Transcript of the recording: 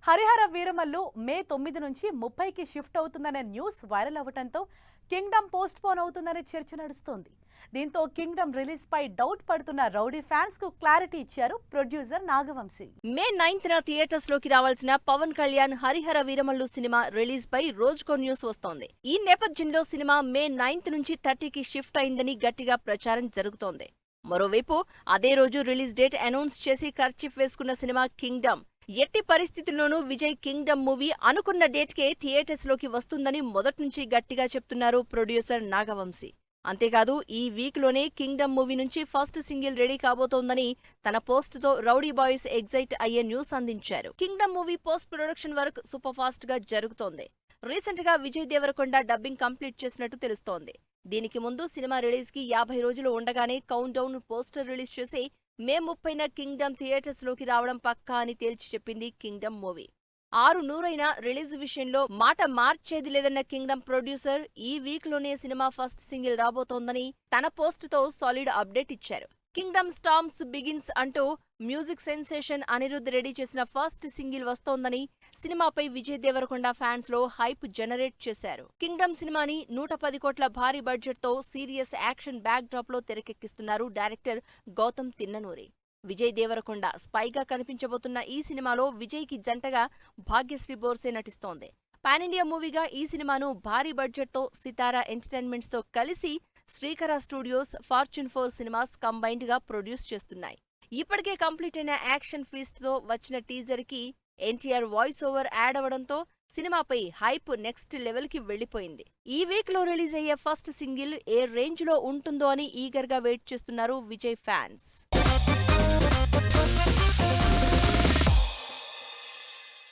హరిహర వీరమల్లు మే 9 నుంచి 30కి షిఫ్ట్ అవుతుందనే news viral అవ్వడంతో కింగ్డమ్ పోస్ట్ పోన్ అవుతుందనే చర్చ నడుస్తోంది. దీంతో కింగ్డమ్ రిలీజ్ పై డౌట్ పడుతున్న రౌడీ ఫ్యాన్స్ కు క్లారిటీ ఇచ్చారు ప్రొడ్యూసర్ నాగవంశీ. మే 9న థియేటర్స్ లోకి రావాల్సిన పవన్ కళ్యాణ్ హరిహర వీరమల్లు సినిమా రిలీజ్ పై రోజుకో న్యూస్ వస్తోంది. ఈ నేపథ్యంలో సినిమా మే 9 నుంచి 30కి షిఫ్ట్ అయిందని గట్టిగా ప్రచారం జరుగుతోంది. మరోవైపు అదే రోజు రిలీజ్ డేట్ అనౌన్స్ చేసి కర్చీఫ్ వేసుకున్న సినిమా కింగ్డమ్. ఎట్టి పరిస్థితుల్లోనూ విజయ్ కింగ్డమ్ మూవీ అనుకున్న డేట్కే థియేటర్స్ లోకి వస్తుందని మొదట్నుంచి గట్టిగా చెప్తున్నారు ప్రొడ్యూసర్ నాగవంశీ. అంతేకాదు ఈ వీక్ లోనే కింగ్డమ్ మూవీ నుంచి ఫస్ట్ సింగిల్ రెడీ కాబోతోందని తన పోస్ట్ తో రౌడీ బాయ్స్ ఎగ్జైట్ అయ్యే న్యూస్ అందించారు. Kingdom movie post production work super fast గా జరుగుతోంది. రీసెంట్ గా విజయ్ దేవరకొండ డబ్బింగ్ కంప్లీట్ చేసినట్టు తెలుస్తోంది. దీనికి ముందు సినిమా రిలీజ్ కి 50 రోజులు ఉండగానే కౌంట్ డౌన్ పోస్టర్ రిలీజ్ చేసి మే 30న కింగ్డమ్ థియేటర్స్ లోకి రావడం పక్కా అని తేల్చి చెప్పింది కింగ్డమ్ మూవీ. 6 రిలీజ్ విషయంలో మాట మార్చేది లేదన్న కింగ్డమ్ ప్రొడ్యూసర్ ఈ వీక్ లోనే సినిమా ఫస్ట్ సింగిల్ రాబోతోందని తన పోస్ట్ తో సాలిడ్ అప్డేట్ ఇచ్చారు. కింగ్డమ్ స్టార్మ్స్ బిగిన్స్ అంటూ మ్యూజిక్ సెన్సేషన్ అనిరుద్ రెడీ చేసిన ఫస్ట్ సింగిల్ వస్తోందని సినిమాపై విజయ్ దేవరకొండ ఫ్యాన్స్ లో హైప్ జనరేట్ చేశారు. కింగ్డమ్ సినిమాని 110 కోట్ల భారీ బడ్జెట్ తో సీరియస్ యాక్షన్ బ్యాక్ డ్రాప్ లో తెరకెక్కిస్తున్నారు డైరెక్టర్ గౌతమ్ తిన్ననూరి. విజయ్ దేవరకొండ స్పైగా కనిపించబోతున్న ఈ సినిమాలో విజయ్ కి జంటగా భాగ్యశ్రీ బోర్సే నటిస్తోంది. పాన్ ఇండియా మూవీగా ఈ సినిమాను భారీ బడ్జెట్ తో సితారా ఎంటర్టైన్మెంట్స్ తో కలిసి శ్రీకర స్టూడియోస్, ఫార్చ్యూన్ 4 సినిమాస్ కంబైన్డ్ గా ప్రొడ్యూస్ చేస్తున్నాయి. ఇప్పటికే కంప్లీట్ అయిన యాక్షన్ ఫీస్ట్ తో వచ్చిన టీజర్ కి ఎన్టీఆర్ వాయిస్ ఓవర్ యాడ్ అవడంతో సినిమాపై హైప్ నెక్స్ట్ లెవెల్ కి వెళ్లిపోయింది. ఈ వీక్ లో రిలీజ్ అయ్యే ఫస్ట్ సింగిల్ ఏ రేంజ్ లో ఉంటుందో అని ఈగర్ గా వెయిట్ చేస్తున్నారు విజయ్ ఫ్యాన్స్.